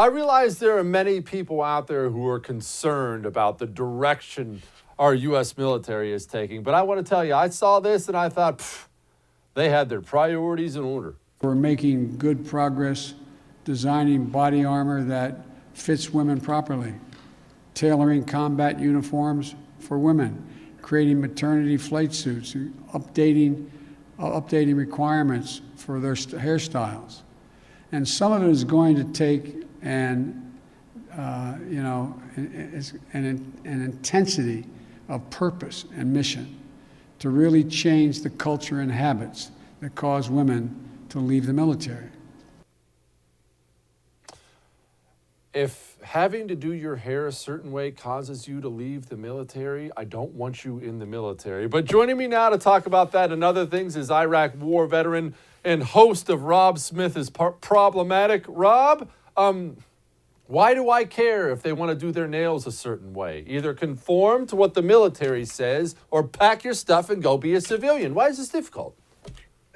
I realize there are many people out there who are concerned about the direction our U.S. military is taking, but I want to tell you, I saw this and I thought, they had their priorities in order. We're making good progress designing body armor that fits women properly, tailoring combat uniforms for women, creating maternity flight suits, updating requirements for their hairstyles. And some of it is going to take an intensity of purpose and mission to really change the culture and habits that cause women to leave the military. If having to do your hair a certain way causes you to leave the military, I don't want you in the military. But joining me now to talk about that and other things is Iraq war veteran and host of Rob Smith is Problematic. Rob, why do I care if they want to do their nails a certain way? Either conform to what the military says or pack your stuff and go be a civilian. Why is this difficult?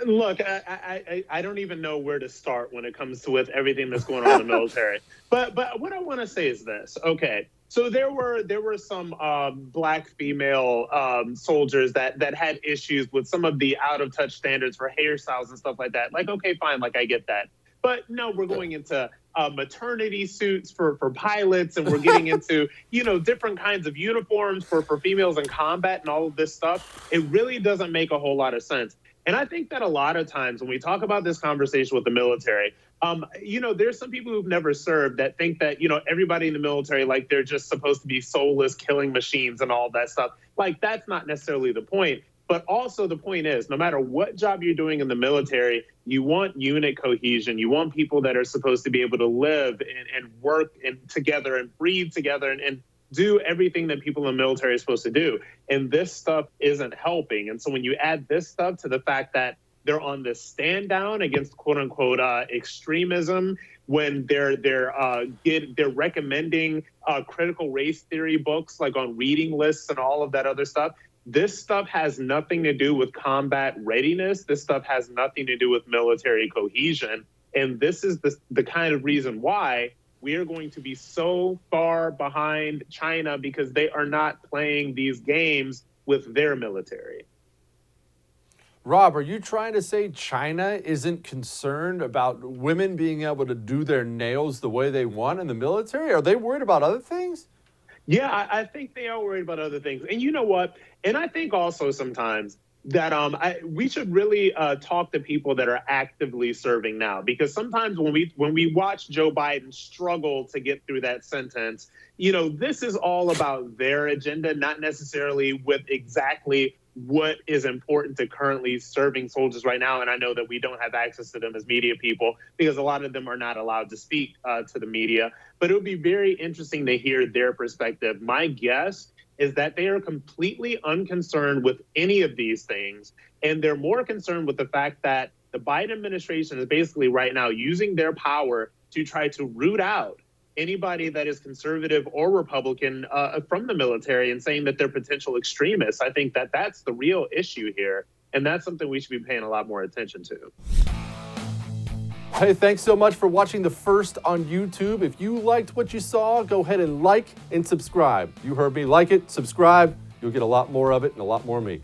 Look, I don't even know where to start when it comes to with everything that's going on in the military. But what I want to say is this. Okay, so there were some black female soldiers that had issues with some of the out of touch standards for hairstyles and stuff like that. Like, okay, fine, like I get that. But no, we're going into maternity suits for pilots, and we're getting into, different kinds of uniforms for females in combat and all of this stuff. It really doesn't make a whole lot of sense. And I think that a lot of times when we talk about this conversation with the military, there's some people who've never served that think that, everybody in the military, like they're just supposed to be soulless killing machines and all that stuff. Like, that's not necessarily the point. But also the point is, no matter what job you're doing in the military, you want unit cohesion. You want people that are supposed to be able to live and work together and breathe together and do everything that people in the military are supposed to do. And this stuff isn't helping. And so when you add this stuff to the fact that they're on this stand down against quote unquote extremism, when they're recommending critical race theory books like on reading lists and all of that other stuff, this stuff has nothing to do with combat readiness. This stuff has nothing to do with military cohesion. And this is the kind of reason why we are going to be so far behind China, because they are not playing these games with their military. Rob, are you trying to say China isn't concerned about women being able to do their nails the way they want in the military? Are they worried about other things? Yeah, I think they are worried about other things. And you know what? And I think also sometimes that we should really talk to people that are actively serving now, because sometimes when we watch Joe Biden struggle to get through that sentence, this is all about their agenda, not necessarily with exactly what is important to currently serving soldiers right now. And I know that we don't have access to them as media people because a lot of them are not allowed to speak to the media. But it would be very interesting to hear their perspective. My guess is that they are completely unconcerned with any of these things. And they're more concerned with the fact that the Biden administration is basically right now using their power to try to root out anybody that is conservative or Republican from the military and saying that they're potential extremists. I think that that's the real issue here. And that's something we should be paying a lot more attention to. Hey, thanks so much for watching The First on YouTube. If you liked what you saw, go ahead and like and subscribe. You heard me. Like it, subscribe. You'll get a lot more of it and a lot more of me.